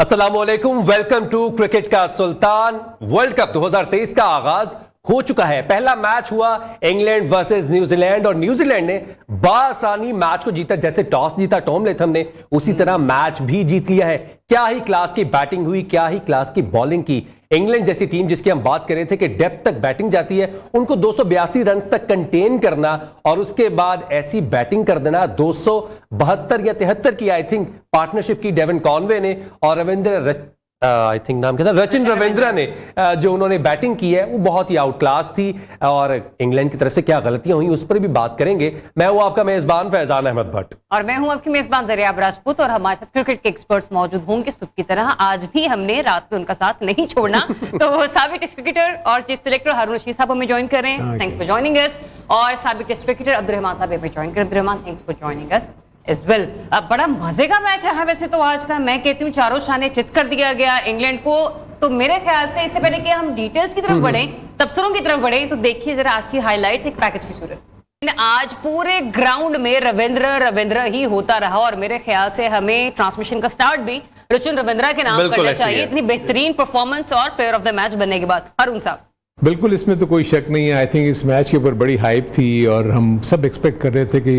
अस्सलामुअलैकुम, welcome to cricket का सुल्तान। World cup 2023 का आगाज हो चुका है। पहला मैच हुआ इंग्लैंड वर्सेस न्यूजीलैंड और न्यूजीलैंड ने बासानी मैच को जीता। जैसे टॉस जीता टॉम लेथम ने, उसी तरह मैच भी जीत लिया है। क्या ही क्लास की बैटिंग हुई, क्या ही क्लास की बॉलिंग की। इंग्लैंड जैसी टीम जिसकी हम बात कर रहे थे कि डेप्थ तक बैटिंग जाती है, उनको 282 रन तक कंटेन करना और उसके बाद ऐसी बैटिंग कर देना। 272 या 73 की आई थिंक पार्टनरशिप की डेवन कॉनवे ने और रविंद्र आई थिंक नाम क्या था, रचिन रविंद्रा ने जो उन्होंने बैटिंग की है वो बहुत ही आउट क्लास थी। और इंग्लैंड की तरफ से क्या गलतियां हुई उस पर भी बात करेंगे। मैं हूं आपका मेजबान फैजान अहमद भट्ट और मैं हूं आपकी मेजबान ज़रिया राजपूत और हमारे साथ क्रिकेट के एक्सपर्ट्स मौजूद होंगे सुबह की तरह। आज भी हमने रात में उनका साथ नहीं छोड़ना। तो साबिक टेस्ट क्रिकेटर और चीफ सिलेक्टर हारून रशीद साहब हमें ज्वाइन कर रहे हैं, थैंक्स फॉर जॉइनिंग अस। और साबिक टेस्ट क्रिकेटर अब्दुर्रहमान साहब हमें ज्वाइन कर। Abdurrahman, thanks for joining us as well. अब बड़ा मजे का मैच रहा वैसे तो आज का। मैं कहती हूँ चारों शाने चित कर दिया गया इंग्लैंड को। तो मेरे ख्याल से इससे पहले कि हम डिटेल्स की तरफ बढ़े, तबसरों की तरफ बढ़े, तो देखिए जरा आज की हाइलाइट्स एक पैकेज की सूरत। आज पूरे ग्राउंड में रविंद्र ही होता रहा और मेरे ख्याल से हमें ट्रांसमिशन का स्टार्ट भी रचिन रविंद्रा के नाम करना चाहिए। इतनी बेहतरीन परफॉर्मेंस और प्लेयर ऑफ द मैच बनने के बाद। हारून साहब, बिल्कुल, इसमें तो कोई शक नहीं है। आई थिंक इस मैच के ऊपर बड़ी हाइप थी और हम सब एक्सपेक्ट कर रहे थे कि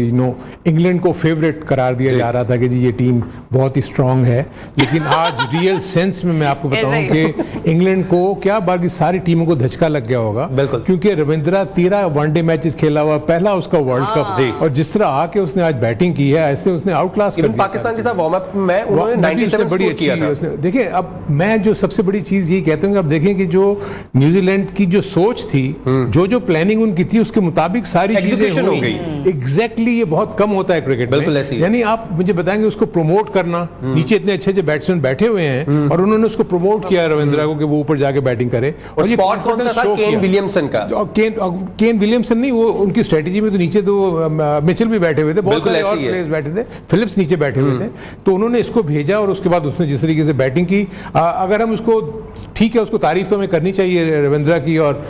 इंग्लैंड को फेवरेट करार दिया जा रहा था कि जी ये टीम बहुत ही स्ट्रांग है। लेकिन आज रियल सेंस में मैं आपको बताऊं कि इंग्लैंड को क्या बाकी सारी टीमों को धचका लग गया होगा, क्योंकि रविंद्रा 13 वनडे मैचेस खेला हुआ, पहला उसका वर्ल्ड कप, और जिस तरह आके उसने आज बैटिंग की है ऐसे उसने आउट क्लास कर दिया। पाकिस्तान के साथ वार्म अप में उन्होंने 97 बड़ी अच्छी किया था। देखिए, अब मैं जो सबसे बड़ी चीज ये कहता हूं कि अब देखें कि जो न्यूजीलैंड की जो सोच थी, जो प्लानिंग उनकी थी, उसके मुताबिक सारी चीजें हो गई। एग्जैक्टली ये बहुत कम होता है क्रिकेट में। यानी आप मुझे बताएंगे उसको प्रमोट करना, नीचे इतने अच्छे बैट्समैन बैठे हुए हैं और उन्होंने उसको प्रमोट किया रविंद्रा को कि वो ऊपर जाके बैटिंग करे। और ये कॉन्फिडेंस शो किया केन विलियमसन का। केन विलियमसन नहीं, वो उनकी स्ट्रेटेजी में तो नीचे तो मिचेल भी बैठे हुए थे, बहुत सारे और प्लेयर्स बैठे थे, फिलिप्स नीचे बैठे हुए थे। तो उन्होंने इसको भेजा और उसके बाद उसने जिस तरीके से बैटिंग की, अगर हम उसको ठीक है, उसको तारीफ तो हमें करनी चाहिए रविंद्रा की और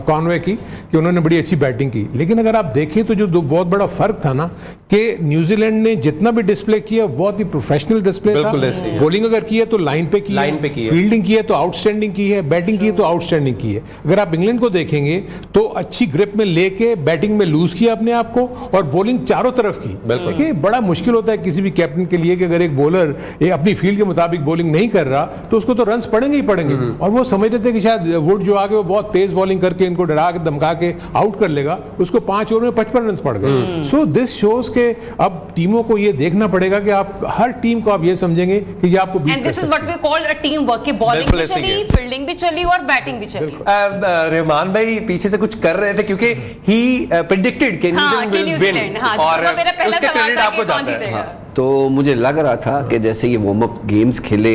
कॉनवे की कि उन्होंने बड़ी अच्छी बैटिंग की। लेकिन अगर आप देखें तो जो बहुत बड़ा फर्क था ना कि न्यूजीलैंड ने जितना भी डिस्प्ले किया बहुत ही प्रोफेशनल डिस्प्ले था। बॉलिंग अगर की है तो लाइन पे की है, फील्डिंग की है तो आउटस्टैंडिंग की है, बैटिंग की है तो आउटस्टैंडिंग की है। अगर आप इंग्लैंड को देखेंगे तो अच्छी ग्रिप में लेके बैटिंग में लूज किया अपने आप को और बॉलिंग चारों तरफ की। देखिए, बड़ा मुश्किल होता है किसी भी कैप्टन के लिए कि अगर एक बॉलर अपनी फील्ड के मुताबिक बॉलिंग नहीं कर रहा तो उसको तो रन्स पड़ेंगे ही पड़ेंगे। और वो समझ रहे थे कि शायद वुड जो आगे वो बहुत तेज बॉलिंग करके इनको डरा के धमका के आउट कर लेगा, उसको 5 ओवर में 55 रन पड़ गए। सो दिस शोज के अब टीमों को ये देखना पड़ेगा कि आप हर टीम को आप ये समझेंगे कि ये आपको बीट कर सकती है। And this is what we call a team work कि बॉलिंग भी चली, फील्डिंग भी चली और बैटिंग भी चली। रहमान भाई पीछे से कुछ कर रहे थे क्योंकि ही प्रेडिक्टेड कि न्यूजीलैंड विल विन और उसके क्रेडिट आपको जाता है। तो मुझे लग रहा था कि जैसे ये वार्म अप गेम्स खेले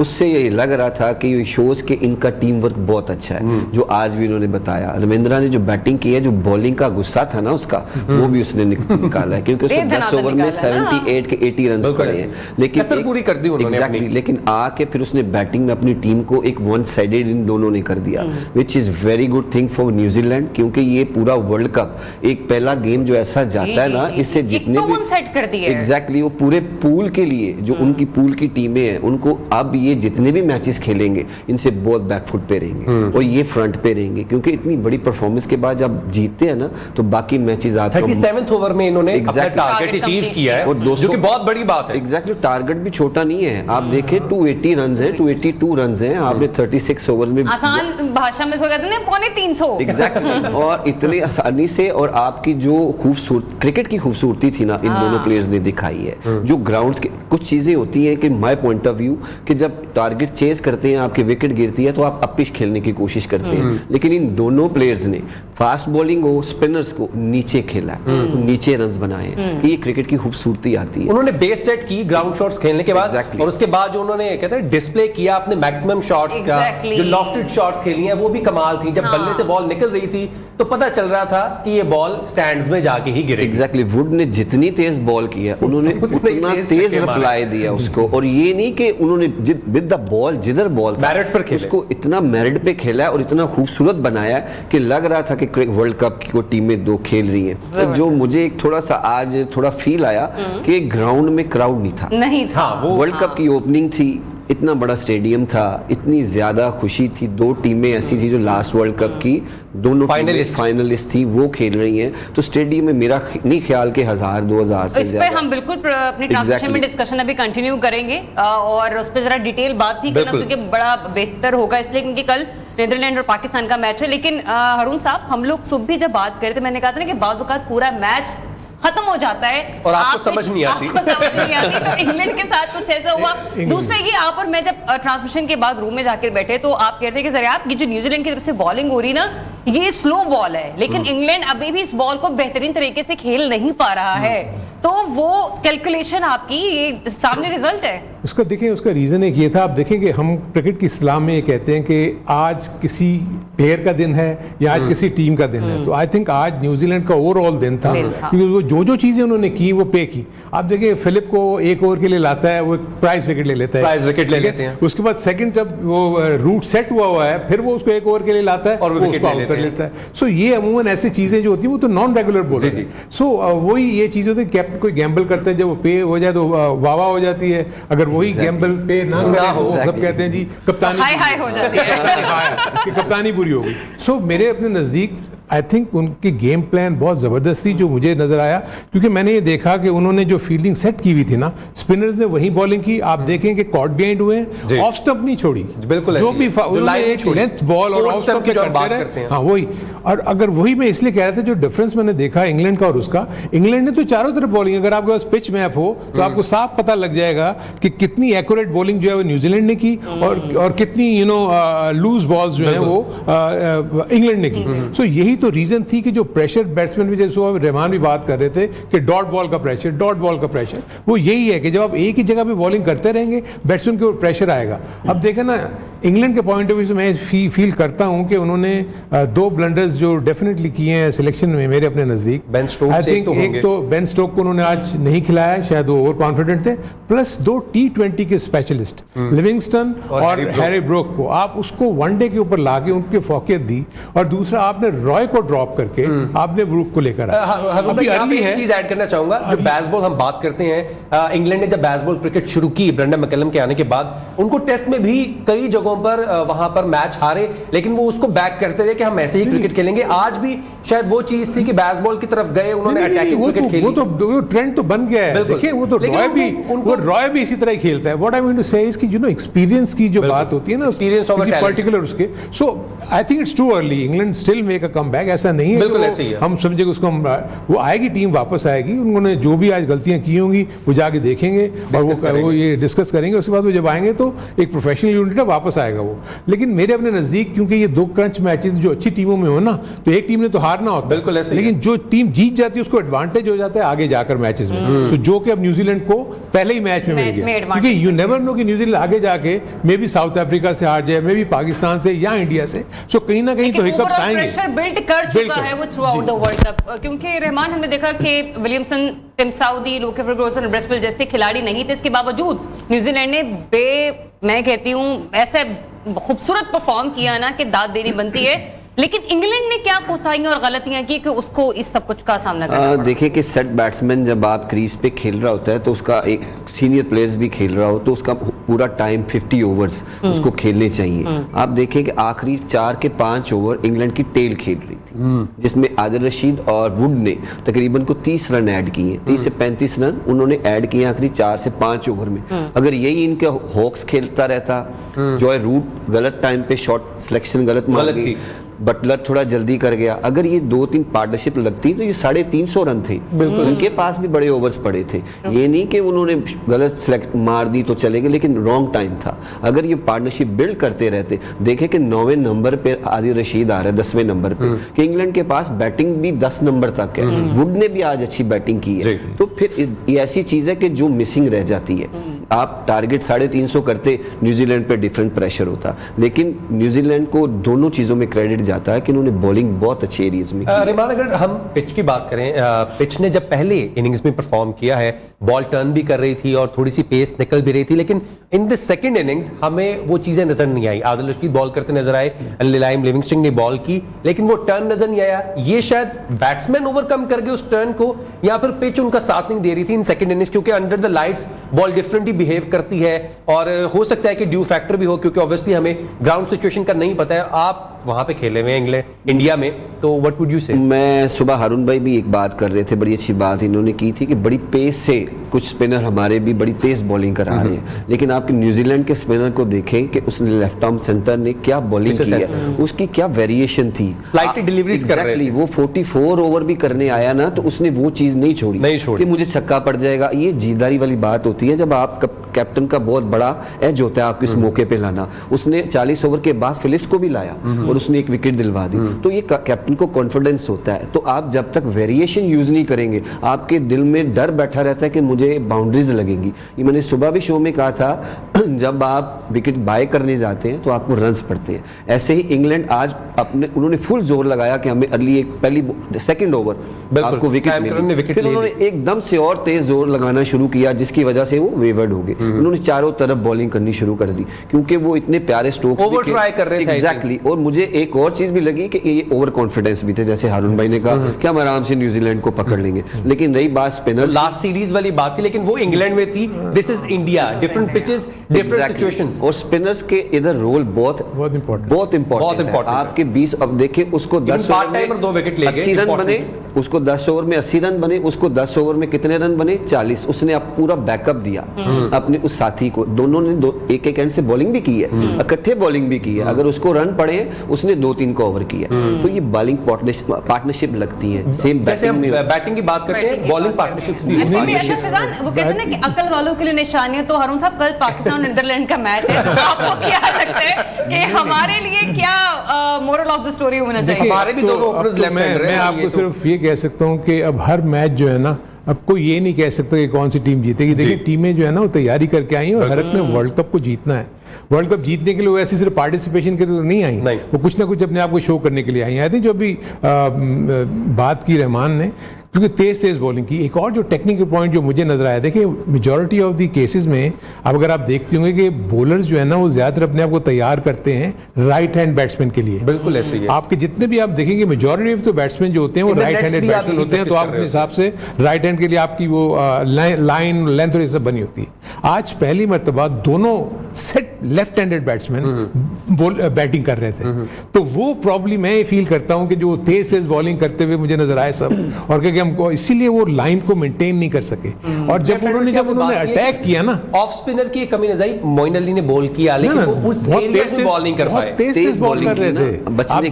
उससे ये लग रहा था कि ये शोज के इनका टीम वर्क बहुत अच्छा है, जो आज भी उन्होंने बताया। रविंद्रा ने जो बैटिंग की है, जो बॉलिंग का गुस्सा था ना उसका, वो भी उसने निकाला है, क्योंकि उसने 10 ओवर में 78 के 80 रन पड़े हैं। लेकिन पूरी कर दी उन्होंने एग्जैक्टली, लेकिन आके फिर उसने बैटिंग में अपनी टीम को एक वन साइडेड इन दोनों ने कर दिया, which is very good thing for New Zealand, क्योंकि ये पूरा वर्ल्ड कप एक पहला गेम जो ऐसा जाता है ना, इससे जितने भी एग्जैक्टली वो पूरे पूल के लिए जो उनकी पूल की टीमें हैं, उनको अब ये जितने भी मैचेस खेलेंगे इनसे बहुत बैकफुट पे रहेंगे और ये फ्रंट पे रहेंगे, क्योंकि इतनी बड़ी परफॉर्मेंस के बाद जब जीतते हैं ना तो बाकी मैचेस आपको 37th ओवर में इन्होंने अपना टारगेट अचीव किया है और जो कि बहुत बड़ी बात है। एग्जैक्टली, टारगेट भी छोटा नहीं है। आप देखें 280 रन है, 282 रन है, आपने 36 ओवर में, आसान भाषा में कहते हैं 350 एग्जैक्टली और इतनी आसानी से। और आपकी जो खूबसूरत क्रिकेट की खूबसूरती थी ना, इन दोनों प्लेयर्स ने दिखाई है। जो ग्राउंड्स के कुछ चीजें होती हैं कि माय पॉइंट ऑफ व्यू कि जब टारगेट चेज करते हैं, आपकी विकेट गिरती है तो आप अपिश खेलने की कोशिश करते हैं, लेकिन इन दोनों प्लेयर्स ने फास्ट बॉलिंग हो, स्पिनर्स को नीचे खेला, नीचे रन्स बनाए कि ये क्रिकेट की खूबसूरती आती है। उन्होंने बेस सेट की ग्राउंड शॉट्स खेलने के बाद और उसके बाद जो उन्होंने कहते हैं डिस्प्ले किया अपने मैक्सिमम शॉट्स का, जो लॉफ्टेड शॉट्स खेली हैं वो भी कमाल थी। जब बल्ले से बॉल निकल रही थी तो पता चल रहा था कि ये बॉल स्टैंड्स में जाके ही गिरेगी। एग्जैक्टली, वुड ने जितनी तेज बॉल की है उन्होंने उतना तेज रिप्लाई दिया उसको। और ये नहीं कि उन्होंने विद द बॉल, जिधर बॉल मेरिट पर खेला, उसको इतना मेरिट पे खेला है और इतना खूबसूरत बनाया कि लग रहा था कि वर्ल्ड कप की टीमें दो खेल रही हैं। तो जो मुझे एक थोड़ा सा आज थोड़ा फील आया कि ग्राउंड में क्राउड नहीं था। नहीं था। वो वर्ल्ड कप की ओपनिंग थी, इतना बड़ा स्टेडियम था, इतनी ज्यादा खुशी थी, दो टीमें ऐसी थी जो लास्ट वर्ल्ड कप की दोनों फाइनलिस्ट थी, वो खेल रही हैं, तो स्टेडियम में मेरा नहीं ख्याल के 1000-2000 से इस पे हम बिल्कुल अपनी ट्रांसमिशन में डिस्कशन अभी कंटिन्यू करेंगे और उस पे जरा डिटेल बात भी करना, क्योंकि बड़ा बेहतर होगा इसलिए, क्योंकि कल नीदरलैंड और पाकिस्तान का मैच है। लेकिन हारून साहब, हम लोग सुबह भी जब बात कर रहे थे, मैंने कहा था ना कि बाज़ औक़ात पूरा मैच खत्म हो जाता है और आपको समझ नहीं आती, तो इंग्लैंड के साथ कुछ ऐसा हुआ। दूसरा ये, आप और मैं जब ट्रांसमिशन के बाद रूम में जाकर बैठे तो आप कहते हैं कि जरा आप, ये जो न्यूजीलैंड की तरफ से बॉलिंग हो रही ना, ये स्लो बॉल है, लेकिन इंग्लैंड अभी भी इस बॉल को बेहतरीन तरीके से खेल नहीं पा रहा है। तो वो कैलकुलेशन आपकी, ये सामने रिजल्ट है उसका। देखें, उसका रीजन एक ये था, आप देखें कि हम क्रिकेट की इस्लाम में ये कहते हैं कि आज किसी प्लेयर का दिन है या आज किसी टीम का दिन है, तो आई थिंक आज न्यूजीलैंड का ओवरऑल दिन था, क्योंकि वो जो चीजें उन्होंने की वो पे की। आप देखिए, फिलिप को 1 ओवर के लिए लाता है, वो एक प्राइज विकेट ले लेता है, प्राइज विकेट ले लेते हैं। उसके बाद सेकंड जब वो रूट सेट हुआ है, फिर वो उसको 1 ओवर के लिए लाता है और वो उसको आउट कर लेता है। सो ये अमूमन ऐसी चीजें जो होती है वो तो नॉन रेगुलर बॉलर है। सो वही ये चीज होती है, कैप्टन कोई गैम्बल करता है, जब वो पे हो जाए तो वाह हो जाती है, अगर वही गैम्बल पे ना हो तो सब कहते हैं जी कप्तानी हाय हो जाती है कि कप्तानी बुरी होगी। सो मेरे अपने नजदीक आई थिंक उनकी गेम प्लान बहुत ज़बरदस्त थी, जो मुझे नज़र आया, क्योंकि मैंने ये देखा कि उन्होंने जो फील्डिंग सेट की हुई थी ना, स्पिनर्स ने वही बॉलिंग की। आप देखें कि कॉट बिहाइंड हुए, ऑफ स्टंप नहीं छोड़ी, बिल्कुल जो भी उन्होंने एक लेंथ बॉल और ऑफ स्टंप करते रहे। हाँ वही, और अगर वही मैं इसलिए कह रहा था, जो डिफरेंस मैंने देखा इंग्लैंड का और उसका, इंग्लैंड ने तो चारों तरफ बॉलिंग, अगर आपके पास पिच मैप हो तो आपको साफ पता लग जाएगा कि कितनी एक्यूरेट बॉलिंग जो है वो न्यूजीलैंड ने की और कितनी लूज बॉल्स जो है वो इंग्लैंड ने की। सो यही तो रीजन थी कि जो प्रेशर बैट्समैन भी, जैसे रहमान भी बात कर रहे थे कि डॉट बॉल का प्रेशर, वो यही है कि जब आप एक ही जगह पे बॉलिंग करते रहेंगे, बैट्समैन के ऊपर प्रेशर आएगा। अब देखें ना, इंग्लैंड के पॉइंट ऑफ व्यू से मैं फील करता हूं कि उन्होंने 2 ब्लंडर्स जो डेफिनेटली किए हैं सिलेक्शन में मेरे अपने नजदीक। आई थिंक एक तो बेन स्टोक को उन्होंने आज नहीं खिलाया, शायद वो ओवर कॉन्फिडेंट थे, प्लस 2 T20 के स्पेशलिस्ट लिविंगस्टन और हैरी ब्रोक को आप उसको वनडे के ऊपर लाके उनके फोकियत दी, और दूसरा आपने रॉय को ड्रॉप करके आपने ब्रूक को लेकर अभी अर्ली है। चीज ऐड करना चाहूंगा, जो बेसबॉल हम बात करते हैं, इंग्लैंड ने जब बेसबॉल क्रिकेट शुरू की ब्रेंडन मैकलम के आने के बाद, उनको टेस्ट में भी कई जगहों पर वहां पर मैच हारे, लेकिन वो उसको बैक करते थे कि हम ऐसे ही क्रिकेट खेलेंगे। आज भी शायद वो चीज थी कि बेसबॉल की तरफ गए, उन्होंने अटैकिंग क्रिकेट खेली। वो तो ट्रेंड तो बन गया है। देखिए, वो तो रॉय भी इसी तरह ही खेलता है। व्हाट आई मीन टू से इज कि एक्सपीरियंस की जो बात होती है ना, एक्सपीरियंस ऑफ पर्टिकुलर उसके, so I think it's too early. England still make a comeback, ऐसा नहीं है, बिल्कुल ऐसे ही है। हम समझे कि उसको वो आएगी, टीम वापस आएगी। उन्होंने जो भी आज गलतियां की होंगी वो जाके देखेंगे और वो ये डिस्कस करेंगे। उसके बाद वो जब आएंगे तो एक प्रोफेशनल यूनिट वापस आएगा वो। लेकिन मेरे अपने नजदीक, क्योंकि ये 2 क्रंच मैचेस जो अच्छी टीमों में हो ना, तो एक टीम ने तो हारना होता है, बिल्कुल ऐसे, लेकिन जो टीम जीत जाती है उसको एडवांटेज हो जाता है आगे जाकर मैचेस में। सो जो कि अब न्यूजीलैंड को पहले ही मैच में मिल गया, क्योंकि यू नेवर नो कि न्यूजीलैंड आगे जाके मे बी साउथ अफ्रीका से हार जाए, मे बी पाकिस्तान से या इंडिया से। सो कहीं ना कहीं तो हिकअप्स आएंगे। प्रेशर बिल्ड कर चुका है वो through out the world cup, क्योंकि रहमान, हमने देखा कि विलियमसन, टिम साउदी, लोके फर्गूसन और ब्रेसवेल जैसे खिलाड़ी नहीं थे, इसके बावजूद न्यूजीलैंड ने मैं कहती हूँ ऐसे खूबसूरत परफॉर्म किया ना कि दाद देनी बनती है। लेकिन इंग्लैंड ने क्या कोताहियां और गलतियां की कि उसको इस सब कुछ का सामना करना पड़ा? देखिए कि सेट बैट्समैन जब आप क्रीज पे खेल रहा होता है, तो उसका एक सीनियर प्लेयर्स भी खेल रहा हो, तो उसका पूरा टाइम 50 ओवर्स उसको खेलने चाहिए। आप देखें कि आखिरी 4 के 5 ओवर इंग्लैंड की टेल खेल रही थी, जिसमें आदिल रशीद और वुड ने तकरीबन को 30 रन ऐड किए, 30 से 35 रन उन्होंने ऐड किए आखिरी 4 से 5 ओवर में। अगर यही इनका हॉक्स खेलता रहता, जो है रूट गलत टाइम पे शॉट सिलेक्शन गलत मार गई, बटलर थोड़ा जल्दी कर गया, अगर ये 2-3 पार्टनरशिप लगती तो ये 350 रन थे। उनके पास भी बड़े ओवर्स पड़े थे, ये नहीं कि उन्होंने गलत सेलेक्ट मार दी तो चले गए, लेकिन रॉन्ग टाइम था। अगर ये पार्टनरशिप बिल्ड करते रहते, देखे कि 9वें नंबर पे आदिल रशीद आ रहा है, 10वें नंबर पे, कि इंग्लैंड के पास बैटिंग भी 10 नंबर तक है, वुड ने भी आज अच्छी बैटिंग की है, तो फिर ये ऐसी चीज है कि जो मिसिंग रह जाती है। आप टारगेट 350 करते, न्यूजीलैंड पे डिफरेंट प्रेशर होता, लेकिन न्यूजीलैंड को दोनों चीजों में क्रेडिट जाता है कि उन्होंने बॉलिंग बहुत अच्छे एरियाज में की। रहमान, अगर हम पिच की बात करें, पिच ने जब पहले इनिंग्स में परफॉर्म किया है बॉल टर्न भी कर रही थी और थोड़ी सी पेस निकल भी रही थी, लेकिन इन द सेकंड इनिंग्स हमें वो चीजें नजर नहीं आई। आदिल रशीद बॉल करते नजर आए, लिलाइम लिविंगस्टन ने बॉल की, लेकिन वो टर्न नजर नहीं आया। ये शायद बैट्समैन ओवरकम कर गए उस टर्न को, या फिर पिच उनका साथ नहीं दे रही थी इन सेकंड इनिंग्स, क्योंकि under the lights ball differently behave करती है। और हो सकता है कि ड्यू फैक्टर भी हो, क्योंकि ऑब्वियसली हमें ग्राउंड सिचुएशन का नहीं पता है। आप वहां पे खेले हुए इंग्लैंड इंडिया में, तो व्हाट वुड यू से? मैं सुबह हारून भाई भी एक बात कर रहे थे, बड़ी अच्छी बात इन्होंने की थी कि बड़ी पेस से कुछ स्पिनर हमारे भी बड़ी तेज बॉलिंग करा रहे हैं, लेकिन आपके न्यूजीलैंड के स्पिनर को देखें कि उसने लेफ्ट आर्म सेंटर ने क्या बॉलिंग की है, उसकी क्या वेरिएशन थी, फ्लाइटी डिलीवरीज कर रहे थे। वो 44 ओवर भी करने आया ना, तो उसने वो चीज नहीं छोड़ी कि मुझे छक्का पड़ जाएगा। ये जीतदारी वाली बात होती है जब आप कैप्टन का बहुत बड़ा एज होता है आपको इस मौके पे लाना। उसने 40 ओवर के बाद फिलिप्स को भी लाया और उसने एक विकेट दिलवा दी, तो ये कैप्टन को कॉन्फिडेंस होता है। तो आप जब तक वेरिएशन यूज नहीं करेंगे, आपके दिल में डर बैठा रहता है कि मुझे बाउंड्रीज लगेंगी। ये मैंने सुबह भी शो में कहा था, जब आप विकेट बाय करने जाते हैं तो आपको रन्स पड़ते हैं। ऐसे ही इंग्लैंड आज उन्होंने फुल जोर लगाया कि हमें अर्ली सेकंड ओवर आपको विकेट मिली, फिर उन्होंने एकदम से और तेज जोर लगाना शुरू किया, जिसकी वजह से वो वेवर्ड हो गए। उन्होंने चारों तरफ बॉलिंग करनी शुरू कर दी, क्योंकि वो इतने प्यारे स्ट्रोक्स ओवर ट्राई कर रहे थे। एग्जैक्टली। और मुझे एक और चीज भी लगी कि ये ओवर कॉन्फिडेंस भी थे, जैसे हारून भाई ने कहा कि हम आराम से न्यूजीलैंड को पकड़ लेंगे, लेकिन रही बात स्पिनर, लास्ट सीरीज वाली बात थी, लेकिन वो इंग्लैंड में थी। This is India, different pitches, different situations, और स्पिनर्स के इधर रोल बहुत इंपॉर्टेंट। आपके 20 अब देखिए, उसको 10 ओवर में 2 विकेट ले गए, 80 रन बने, उसको 10 ओवर में 80 रन बने, उसको 10 ओवर में कितने रन बने? 40। उसने अब पूरा बैकअप दिया अपने उस साथी को। दोनों ने एक एंड से बॉलिंग भी की है, इकट्ठे बॉलिंग भी की है। अगर उसको रन पड़े, उसने 2-3 को ओवर किया। तो ये बॉलिंग पार्टनरशिप लगती है। सेम जैसे हम बैटिंग की बात करते हैं, बॉलिंग पार्टनरशिप्स भी वो कहते हैं ना कि अकल वालों के लिए निशानी है। तो हारून साहब, कल पाकिस्तान और नीदरलैंड का मैच है, तो आपको क्या लगता है कि हमारे लिए क्या मोरल ऑफ द स्टोरी होना चाहिए? हमारे भी दोनों ओपनर्स लेफ्ट हैंड रहे हैं। मैं आपको सिर्फ ये कह सकता हूं कि अब हर मैच जो है ना, अब कोई ये नहीं कह सकता कि कौन सी टीम जीतेगी। देखिए, टीमें जो है ना वो तैयारी करके आई हैं और हरक में वर्ल्ड कप को जीतना है। वर्ल्ड कप जीतने के लिए वो ऐसे सिर्फ पार्टिसिपेशन के लिए नहीं आई, वो कुछ ना कुछ अपने आप को शो करने के लिए आई। आई थिंक जो अभी बात की रहमान ने, क्योंकि तेज बॉलिंग की, एक और जो टेक्निकल पॉइंट जो मुझे नजर आया, देखिए मेजॉरिटी ऑफ द केसेस में अब अगर आप देखते होंगे कि बॉलर्स जो है ना वो ज्यादातर अपने आप को तैयार करते हैं राइट हैंड बैट्समैन के लिए। बिल्कुल ऐसे ही है। आपके जितने भी आप देखेंगे मेजॉरिटी ऑफ द बैट्समैन जो होते हैं वो राइट हैंडेड बैट्समैन होते हैं, तो आप अपने हिसाब से राइट हैंड के लिए आपकी वो लाइन लेंथ और ये सब बनी होती है। आज पहली मर्तबा दोनों set left handed batsman batting कर रहे थे, तो वो प्रॉब्लम मैं फील करता हूं कि जो तेज बॉलिंग करते हुए मुझे नजर आए सब, और क्योंकि हमको इसीलिए वो लाइन को मेंटेन नहीं कर सके। और जब उन्होंने अटैक किया ना, ऑफ स्पिनर की कमी नजर आई। मोइन अली ने बॉल किया, लेकिन वो उस एरिया से बॉल नहीं कर पाए, तेज बॉल कर रहे थे बचने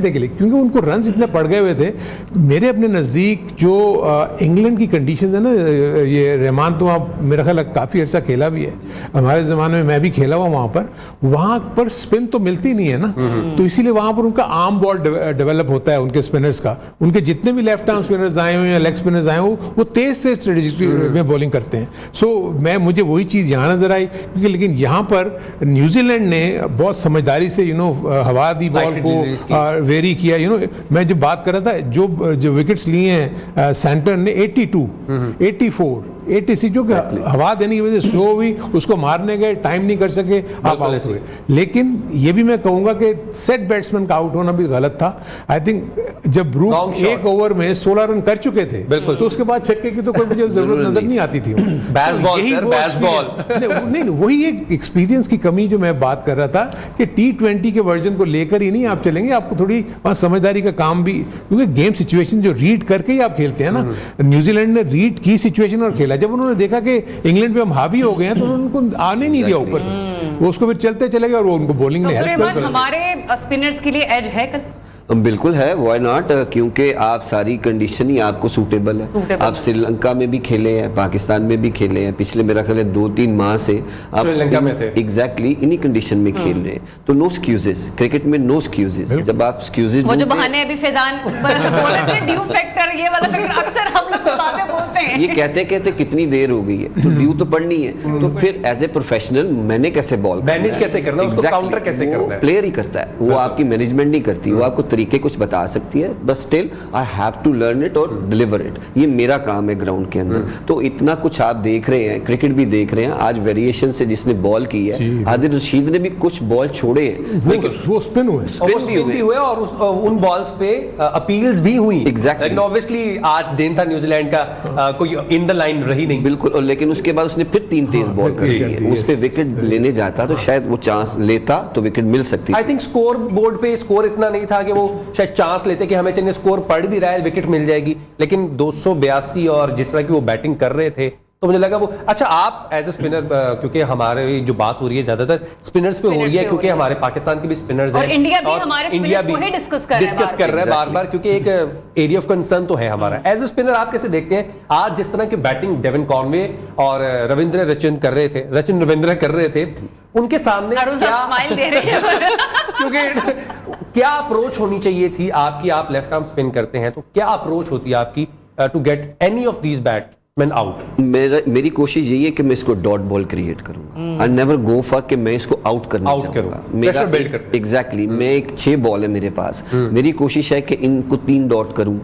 के लिए, क्योंकि उनको रन इतने पड़ गए हुए थे। मेरे अपने नजदीक जो इंग्लैंड की कंडीशन है ना, ये रहमान तो आप मेरा ख्याल काफी अर्सा खेला भी है, हमारे जमाने में मैं भी खेला हुआ वहां पर स्पिन तो मिलती नहीं है ना, तो इसीलिए वहां पर उनका आर्म बॉल डेवलप होता है उनके स्पिनर्स का। उनके जितने भी लेफ्ट आर्म स्पिनर्स आए हुए या लेग स्पिनर्स आए वो तेज से स्ट्रेटेजी में बॉलिंग करते हैं। सो मुझे वही चीज यहाँ नजर आई, क्योंकि लेकिन यहाँ पर न्यूजीलैंड ने बहुत समझदारी से हवा दी बॉल को, वेरी किया। मैं जब बात कर रहा था, जो विकेट्स लिए हैं सेंटर ने 82, 84, 86, जो कि हवा देने की वजह से स्लो हुई, उसको मारने गए, टाइम नहीं कर सके, आप आउट हुए। लेकिन ये भी मैं कहूंगा कि सेट बैट्समैन का आउट होना भी गलत था। आई थिंक जब ब्रूक एक ओवर में 16 रन कर चुके थे, तो उसके बाद छक्के की तो कोई मुझे जरूरत नजर नहीं आती थी। नहीं, वही एक एक्सपीरियंस की कमी जो मैं बात कर रहा था कि T20 के वर्जन को लेकर ही नहीं आप चलेंगे, आपको थोड़ी समझदारी का काम भी, क्योंकि गेम सिचुएशन जो रीड करके ही आप खेलते हैं ना। न्यूजीलैंड ने रीड की सिचुएशन और खेला। जब उन्होंने देखा कि इंग्लैंड पे हम हावी हो गए हैं, तो उन्होंने उनको आने नहीं दिया ऊपर, वो उसको फिर चलते चले गए और वो उनको बॉलिंग ने हेल्प कर। हमारे स्पिनर्स के लिए एज है कल? बिल्कुल है, व्हाई नॉट, क्योंकि आप सारी कंडीशन ही आपको सूटेबल है। आप श्रीलंका में भी खेले हैं, पाकिस्तान में भी खेले हैं, पिछले मेरा ख्याल है 2-3 माह से आप श्रीलंका में थे। एग्जैक्टली इन्हीं कंडीशन में खेल रहे हैं, तो नो एक्सक्यूजेस। क्रिकेट में नो एक्सक्यूजेस। जब आप एक्सक्यूजेस, वो जो बहाने अभी फैजान बोले थे, ड्यू फैक्टर, ये वाला फैक्टर अक्सर हम लोग बातें बोलते हैं। ये कहते कितनी देर हो गई है, तो ड्यू तो पढ़नी है, तो फिर एज ए प्रोफेशनल मैंने कैसे बॉल मैनेज कैसे करना है, उसको काउंटर कैसे करना है, प्लेयर ही करता है, वो आपकी मैनेजमेंट नहीं करती, वो आपको तरीके कुछ बता सकती है, but still I have to learn it और डिलीवर इट। ये मेरा काम है ग्राउंड के अंदर। तो इतना कुछ आप देख रहे हैं, क्रिकेट भी देख रहे हैं, आज वेरिएशन से जिसने बॉल की है, आदिल रशीद ने भी कुछ बॉल छोड़े हैं, वो स्पिन हुए, स्पिन भी हुए और उन बॉल्स पे अपील्स भी हुई। Exactly. लेकिन ऑब्वियसली आज दिन था न्यूजीलैंड का, कोई इन द लाइन रही नहीं। बिल्कुल, और लेकिन उसके बाद उसने फिर 3 तेज बॉल कर दी, उस पे विकेट लेने जाता तो शायद वो चांस लेता तो विकेट मिल सकती। आई थिंक स्कोर बोर्ड पे स्कोर इतना नहीं था कि वो शायद चांस लेते कि हमें चलिए स्कोर पड़ भी रहा है, विकेट मिल जाएगी, लेकिन 282 और जिस तरह की वो बैटिंग कर रहे थे तो मुझे लगा वो अच्छा। आप एज ए स्पिनर, क्योंकि हमारे जो बात हो रही है ज्यादातर स्पिनर्स पे हो रही है, क्योंकि हमारे पाकिस्तान के भी स्पिनर्स हैं और इंडिया भी हमारे स्पिनर्स को ही डिस्कस कर रहा है बार बार, क्योंकि एक एरिया ऑफ कंसर्न तो है हमारा। एज ए स्पिनर आप कैसे देखते हैं आज जिस तरह की बैटिंग डेविन कॉनवे और रचिन रविंद्र कर रहे थे, उनके सामने क्या स्माइल दे रहे हैं क्योंकि क्या अप्रोच होनी चाहिए थी आपकी? आप लेफ्ट आर्म स्पिन करते हैं तो क्या अप्रोच होती है आपकी to get any of these batsman out? मेरी कोशिश यही है कि मैं इसको डॉट बॉल क्रिएट करूंगा, आई नेवर गो फॉर कि मैं इसको आउट करना चाहूंगा। मेरा एग्जैक्टली मैं एक 6 बॉल है मेरे पास, मेरी कोशिश है कि इनको 3 डॉट करूं,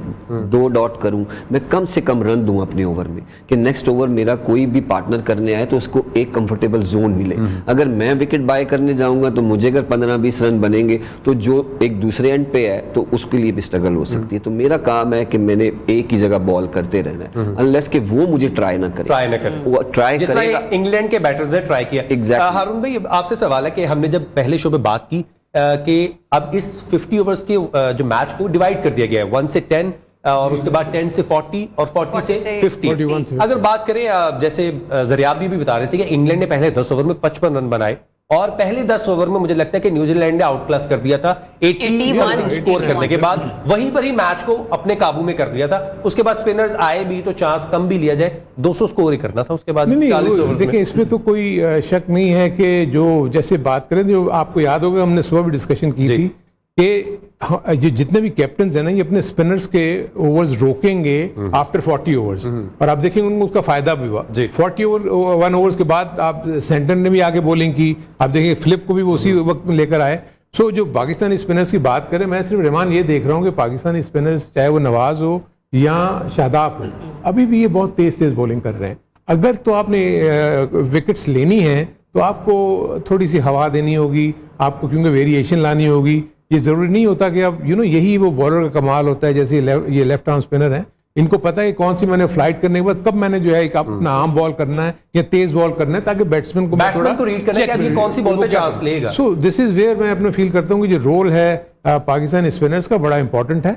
2 डॉट करूं, मैं कम से कम रन दूं अपने ओवर में, कि नेक्स्ट ओवर मेरा कोई भी पार्टनर करने आए तो उसको एक कंफर्टेबल जोन मिले। अगर मैं विकेट बाय करने जाऊंगा तो मुझे अगर 15-20 रन बनेंगे तो जो एक दूसरे एंड पे है तो उसके लिए भी स्ट्रगल हो सकती है। तो मेरा काम है कि मैंने एक ही जगह बॉल करते रहना है, अनलेस कि वो मुझे ट्राई ना करे। वो ट्राई करेगा। इंग्लैंड के बैटर्स ने ट्राई किया। Exactly. हारून भाई आपसे सवाल है कि हमने जब पहले शो में बात की कि अब इस 50 ओवर्स के जो मैच को डिवाइड कर दिया गया है 1 से 10 और उसके बाद 10 से 40 और 40 से 50। अगर बात करें जैसे जरियाबी भी बता रहे थे कि इंग्लैंड ने पहले 10 ओवर में 55 रन बनाए और पहले 10 ओवर में मुझे लगता है कि न्यूजीलैंड ने आउट क्लास कर दिया था 80 समथिंग स्कोर करने के बाद, वहीं पर ही मैच को अपने काबू में कर लिया था। उसके बाद स्पिनर्स आए भी तो चांस कम भी लिया जाए, 200 स्कोर ही करना था उसके बाद 40 ओवर। देखिए इसमें तो कोई शक नहीं है कि जो जैसे बात करें, जो आपको याद होगा हमने सुबह भी डिस्कशन की थी कि जो जितने भी कैप्टन हैं ना, ये अपने स्पिनर्स के ओवर्स रोकेंगे आफ्टर 40 ओवर्स, और आप देखेंगे उनको उसका फायदा भी हुआ। 40 ओवर्स के बाद आप सेंटर ने भी आगे बॉलिंग की, आप देखेंगे फ्लिप को भी वो उसी वक्त में लेकर आए। सो जो पाकिस्तानी स्पिनर्स की बात करें, मैं सिर्फ रहमान ये देख रहा हूँ कि पाकिस्तानी स्पिनर्स चाहे वो नवाज हो या शादाब हो, अभी भी ये बहुत तेज बॉलिंग कर रहे हैं। अगर तो आपने विकेट्स लेनी है तो आपको थोड़ी सी हवा देनी होगी, आपको क्योंकि वेरिएशन लानी होगी। ये जरूरी नहीं होता कि आप यही वो बॉलर का कमाल होता है। जैसे ये लेफ्ट आर्म स्पिनर है, इनको पता है कौन सी मैंने फ्लाइट करने के बाद कब मैंने जो है एक अपना आर्म बॉल करना है या तेज बॉल करना है, ताकि बैट्समैन को रीड करना है कि ये कौन सी बॉल पे चांस लेगा। सो दिस इज वेयर मैं अपने फील करता हूँ कि जो रोल है पाकिस्तानी स्पिनर्स का बड़ा इंपॉर्टेंट है।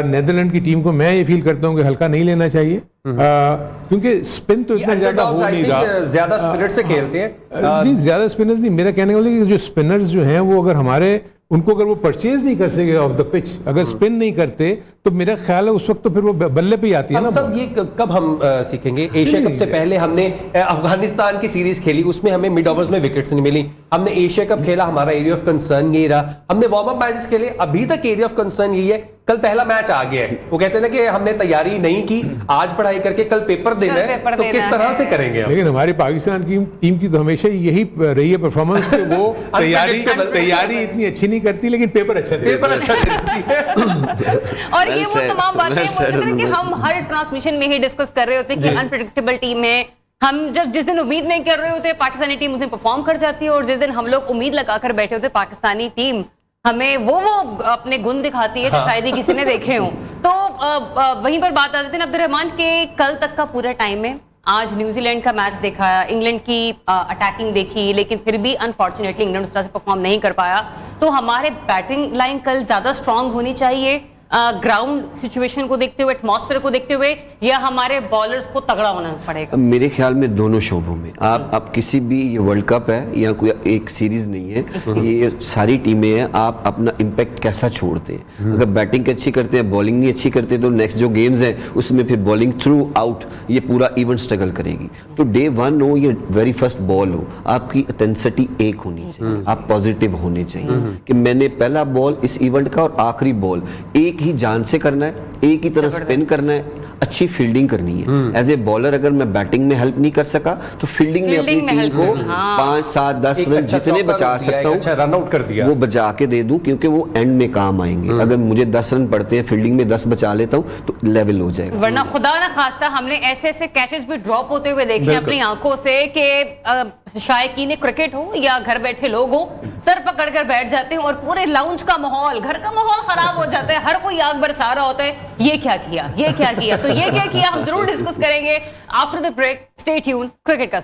नेदरलैंड की टीम को मैं ये फील करता हूँ कि हल्का नहीं लेना चाहिए, क्योंकि स्पिन तो इतना ज्यादा हो नहीं रहा। ज्यादा स्पिनर से खेलते हैं, ज्यादा स्पिनर्स नहीं। मेरा कहने वाला जो स्पिनर्स जो हैं वो अगर हमारे उनको अगर वो परचेज नहीं कर सके ऑफ द पिच, अगर स्पिन नहीं करते तो मेरा ख्याल है उस वक्त तो फिर वो बल्ले पे ही आती है ना। सब ये कब हम सीखेंगे? एशिया कप से पहले हमने अफगानिस्तान की सीरीज खेली, उसमें हमें मिड ओवर्स में विकेट्स नहीं मिली। हमने एशिया कप खेला, हमारा एरिया ऑफ कंसर्न यही रहा। हमने वार्म अप मैचेस खेले, अभी तक एरिया ऑफ कंसर्न यही है। कल पहला मैच आ गया है, वो कहते हैं ना कि हमने तैयारी नहीं की, आज पढ़ाई करके कल पेपर देना है, तो किस तरह से करेंगे? लेकिन हमारी पाकिस्तान की टीम की तो हमेशा यही रही है परफॉर्मेंस कि वो तैयारी इतनी अच्छी नहीं करती, लेकिन पेपर अच्छा देती है। और ये वो तमाम बातें कि हम हर ट्रांसमिशन में ही डिस्कस कर रहे होते हैं कि अनप्रेडिक्टेबल टीम है। हम जिस दिन उम्मीद नहीं कर रहे होते पाकिस्तानी टीम उस दिन परफॉर्म कर जाती है, और जिस दिन हम लोग उम्मीद लगाकर बैठे होते पाकिस्तानी टीम हमें वो अपने गुण दिखाती है जो शायद ही किसी ने देखे हों। तो वहीं पर बात आ जाती है अब्दुल रहमान के कल तक का पूरा टाइम है। आज न्यूजीलैंड का मैच देखा, इंग्लैंड की अटैकिंग देखी, लेकिन फिर भी अनफॉर्चुनेटली इंग्लैंड उस तरह से परफॉर्म नहीं कर पाया। तो हमारे बैटिंग लाइन कल ज्यादा स्ट्रांग होनी चाहिए ग्राउंड सिचुएशन को देखते हुए, एटमॉस्फेयर को देखते हुए, या हमारे बॉलर्स को तगड़ा होना पड़ेगा? मेरे ख्याल में दोनों शोबों में आप किसी भी, ये वर्ल्ड कप है या कोई एक सीरीज नहीं है, ये सारी टीमें हैं, आप अपना इम्पैक्ट कैसा छोड़ते हैं। अगर बैटिंग अच्छी करते हैं, बॉलिंग नहीं अच्छी करते, तो नेक्स्ट जो गेम्स हैं उसमें फिर बॉलिंग थ्रू आउट ये पूरा इवेंट स्ट्रगल करेगी। तो डे 1 हो या वेरी फर्स्ट बॉल हो, आपकी इंटेंसिटी एक होनी चाहिए, आप पॉजिटिव होने चाहिए कि मैंने पहला बॉल इस इवेंट का और आखिरी बॉल एक ही जान से करना है, एक ही तरह स्पिन करना है। अच्छी फील्डिंग करनी है। एज ए बॉलर अगर मैं बैटिंग में हेल्प नहीं कर सका तो फील्डिंग में अपनी टीम को 5, 7, 10 रन जितने बचा सकता हूँ रन आउट कर दिया वो बचा के दे दूं, क्योंकि वो एंड में काम आएंगे। अगर मुझे 10 रन पड़ते हैं, फील्डिंग में 10 बचा लेता हूँ तो लेवल हो जाएगा। वरना खुदा ना खास्ता हमने ऐसे ऐसे कैचेस भी ड्रॉप होते हुए देखे अपनी आंखों से कि शायकीन क्रिकेट हो या घर बैठे लोग हो, सर पकड़कर बैठ जाते हैं और पूरे लाउंज का माहौल, घर का माहौल खराब हो जाता है। हर कोई आग बरसा रहा होता है, ये क्या किया, ये क्या किया, तो ये क्या किया, हम जरूर डिस्कस करेंगे after the break. Stay tune, cricket का